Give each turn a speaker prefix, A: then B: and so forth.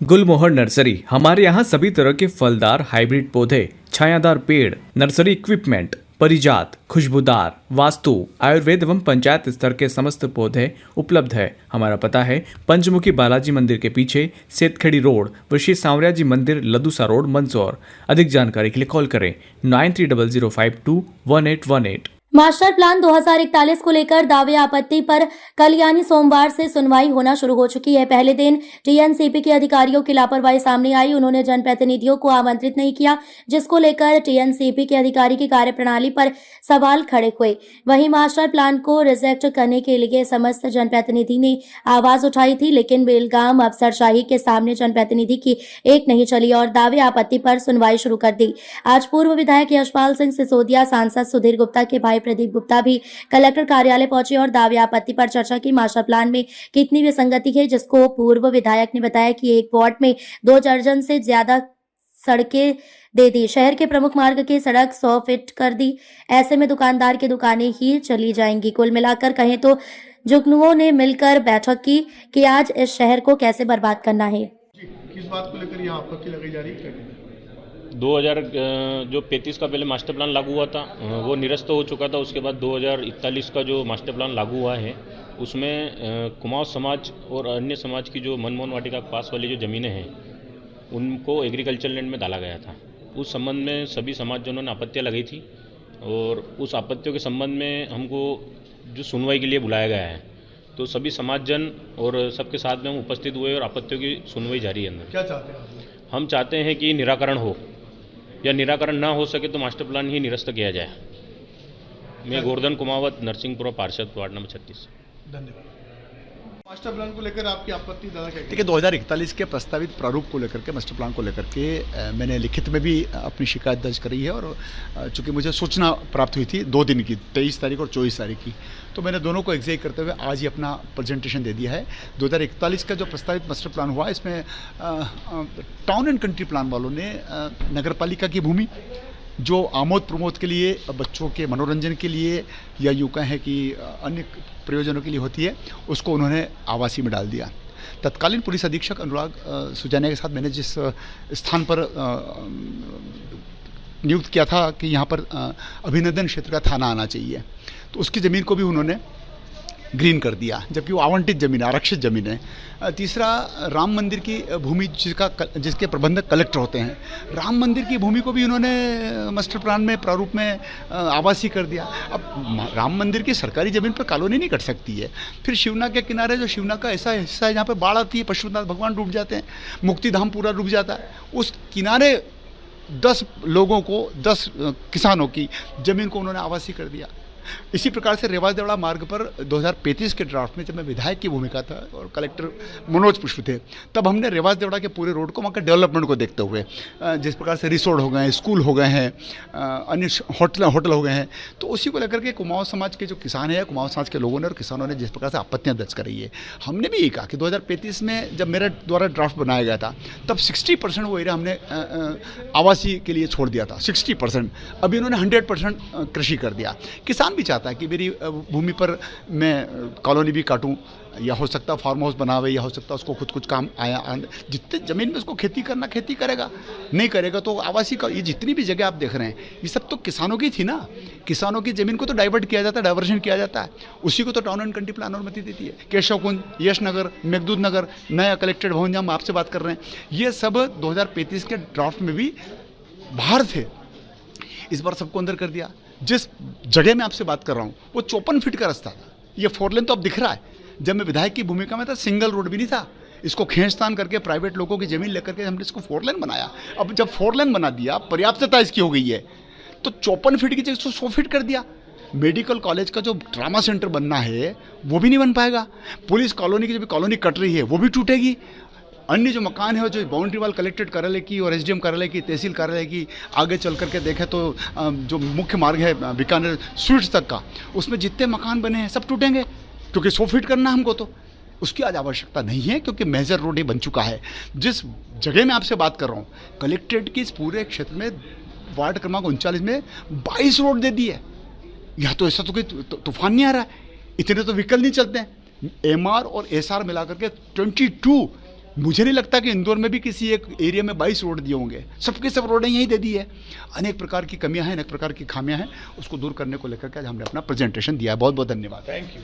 A: गुलमोहर nursery. हमारे यहाँ सभी तरह के फलदार हाइब्रिड पौधे, छायादार पेड़, नर्सरी इक्विपमेंट, परिजात, खुशबूदार, वास्तु, आयुर्वेद एवं पंचायत स्तर के समस्त पौधे उपलब्ध है। हमारा पता है पंचमुखी बालाजी मंदिर के पीछे, सेतखेड़ी रोड, व श्री सांवरिया जी मंदिर, लदूसा रोड, मंदसौर। अधिक जानकारी के लिए कॉल करें 9300521818।
B: मास्टर प्लान 2041 को लेकर दावे आपत्ति पर कल यानी सोमवार से सुनवाई होना शुरू हो चुकी है। पहले दिन टीएनसीपी के अधिकारियों की लापरवाही सामने आई। उन्होंने जनप्रतिनिधियों को आमंत्रित नहीं किया, जिसको लेकर टीएनसीपी के अधिकारी की कार्यप्रणाली पर सवाल खड़े हुए। वहीं मास्टर प्लान को रिजेक्ट करने के लिए समस्त जनप्रतिनिधि ने आवाज उठाई थी, लेकिन बेलगाम अफसरशाही के सामने जनप्रतिनिधि की एक नहीं चली और दावे आपत्ति पर सुनवाई शुरू कर दी। आज पूर्व विधायक यशपाल सिंह सिसोदिया, सांसद सुधीर गुप्ता के भाई प्रदीप गुप्ता भी कलेक्टर कार्यालय पहुंचे और दावे आपत्ति पर चर्चा की। मास्टर प्लान में कितनी विसंगति है, जिसको पूर्व विधायक ने बताया कि एक वार्ड में 2 दर्जन से ज्यादा सड़कें दे दी, शहर के प्रमुख मार्ग की सड़क 100 फीट कर दी। ऐसे में दुकानदार की दुकानें ही चली जाएंगी। कुल मिलाकर कहें तो जुगनुओं ने मिलकर बैठक की कि आज इस शहर को कैसे बर्बाद करना है।
C: किस बात को लेकर यहाँ आपत्ति लगाई जा रही है?
D: 2000 जो 35 का पहले मास्टर प्लान लागू हुआ था वो निरस्त हो चुका था। उसके बाद 2041 का जो मास्टर प्लान लागू हुआ है उसमें कुमाऊं समाज और अन्य समाज की जो मनमोहन वाटिका के पास वाली जो ज़मीनें हैं उनको एग्रीकल्चर लैंड में डाला गया था। उस संबंध में सभी समाजजनों ने आपत्तियाँ लगाई थी और उस आपत्तियों के संबंध में हमको जो सुनवाई के लिए बुलाया गया है, तो सभी समाजजन और सबके साथ में हम उपस्थित हुए और आपत्तियों की सुनवाई जारी है। अंदर
C: क्या चाहते हैं?
D: हम चाहते हैं कि निराकरण हो या निराकरण ना हो सके तो मास्टर प्लान ही निरस्त किया जाए। मैं गोवर्धन कुमावत, नरसिंहपुरा पार्षद, वार्ड नंबर 36।
C: धन्यवाद। मास्टर प्लान को लेकर आपकी आपत्ति दादा क्या?
E: देखिए 2041 के प्रस्तावित प्रारूप को लेकर के, मास्टर प्लान को लेकर के मैंने लिखित में भी अपनी शिकायत दर्ज करी है और चूँकि मुझे सूचना प्राप्त हुई थी 2 दिन की, 23 तारीख और 24 तारीख की, तो मैंने दोनों को एग्जीक्यूट करते हुए आज ही अपना प्रेजेंटेशन दे दिया है। 2041 का जो प्रस्तावित मास्टर प्लान हुआ इसमें टाउन एंड कंट्री प्लान वालों ने नगरपालिका की भूमि जो आमोद प्रमोद के लिए, बच्चों के मनोरंजन के लिए या यूँ कहें कि अन्य प्रयोजनों के लिए होती है, उसको उन्होंने आवासी में डाल दिया। तत्कालीन पुलिस अधीक्षक अनुराग सुजानिया के साथ मैंने जिस स्थान पर नियुक्त किया था कि यहाँ पर अभिनंदन क्षेत्र का थाना आना चाहिए, तो उसकी ज़मीन को भी उन्होंने ग्रीन कर दिया, जबकि वो आवंटित ज़मीन है, आरक्षित ज़मीन है। तीसरा, राम मंदिर की भूमि जिसके प्रबंधक कलेक्टर होते हैं, राम मंदिर की भूमि को भी उन्होंने मास्टर प्लान में प्रारूप में आवासी कर दिया। अब राम मंदिर की सरकारी ज़मीन पर कॉलोनी नहीं कट सकती है। फिर शिवना के किनारे जो शिवना का ऐसा हिस्सा है जहाँ पर बाढ़ आती है, पशुपतिनाथ भगवान डूब जाते हैं, मुक्तिधाम पूरा डूब जाता है, उस किनारे 10 लोगों को, 10 किसानों की ज़मीन को उन्होंने आवासी कर दिया। इसी प्रकार से रेवाज देवड़ा मार्ग पर 2035 के ड्राफ्ट में जब मैं विधायक की भूमिका था और कलेक्टर मनोज पुष्प थे, तब हमने रेवाज देवड़ा के पूरे रोड को, वहाँ के डेवलपमेंट को देखते हुए, जिस प्रकार से रिसोर्ट हो गए हैं, स्कूल हो गए हैं, अन्य होटल हो गए हैं, तो उसी को लेकर के कुमाऊं समाज के जो किसान हैं, कुमाऊं समाज के लोगों ने और किसानों ने जिस प्रकार से आपत्तियाँ दर्ज कराई है, हमने भी ये कहा कि 2035 में जब मेरे द्वारा ड्राफ्ट बनाया गया था तब 60% वो एरिया हमने आवासीय के लिए छोड़ दिया था, 60%। अभी उन्होंने 100% कृषि कर दिया। किसान भी चाहता है कि मेरी भूमि पर मैं कॉलोनी भी काटूं, या हो सकता है फार्म हाउस बनावे, या हो सकता है उसको खुद कुछ काम आया, जितने ज़मीन में उसको खेती करना खेती करेगा, नहीं करेगा तो आवासीय का। ये जितनी भी जगह आप देख रहे हैं ये सब तो किसानों की थी ना, किसानों की ज़मीन को तो डाइवर्ट किया जाता है, डाइवर्शन किया जाता है, उसी को तो टाउन एंड कंट्री प्लान अनुमति देती है। केशव कुंज, यश नगर, मेघदूत नगर, नया कलेक्टेड भवन जहाँ हम आपसे बात कर रहे हैं, ये सब 2035 के ड्राफ्ट में भी बाहर थे, इस बार सबको अंदर कर दिया। जिस जगह में आपसे बात कर रहा हूँ वो 54 फीट का रास्ता था, ये 4 लेन तो अब दिख रहा है। जब मैं विधायक की भूमिका में था सिंगल रोड भी नहीं था, इसको खींचतान करके प्राइवेट लोगों की ज़मीन लेकर के हमने इसको 4 लेन बनाया। अब जब 4 लेन बना दिया, पर्याप्तता इसकी हो गई है, तो 54 फीट की जगह इसको 100 फीट कर दिया। मेडिकल कॉलेज का जो ट्रामा सेंटर बनना है वो भी नहीं बन पाएगा। पुलिस कॉलोनी की जो भी कॉलोनी कट रही है वो भी टूटेगी। अन्य जो मकान है, जो बाउंड्री वाल कलेक्टेड कार्यालय की और एसडीएम कार्यालय की, तहसील कार्यालय की, आगे चल करके देखें तो जो मुख्य मार्ग है बीकानेर स्वीट्स तक का, उसमें जितने मकान बने हैं सब टूटेंगे, क्योंकि 100 फीट करना हमको तो उसकी आज आवश्यकता नहीं है, क्योंकि मेजर रोड ही बन चुका है। जिस जगह में आपसे बात कर रहा हूँ, कलेक्ट्रेट की इस पूरे क्षेत्र में वार्ड क्रमांक 39 में 22 रोड दे दी है। यहाँ तो ऐसा तो कोई तूफान नहीं आ रहा है, इतने तो व्हीकल नहीं चलते हैं। एमआर और एसआर मिलाकर के 22 मुझे नहीं लगता कि इंदौर में भी किसी एक एरिया में 22 रोड दिए होंगे, सबके सब रोडें यहीं दे दी है। अनेक प्रकार की कमियां हैं, अनेक प्रकार की खामियां हैं, उसको दूर करने को लेकर के आज हमने अपना प्रेजेंटेशन दिया है। बहुत बहुत धन्यवाद।
C: Thank you.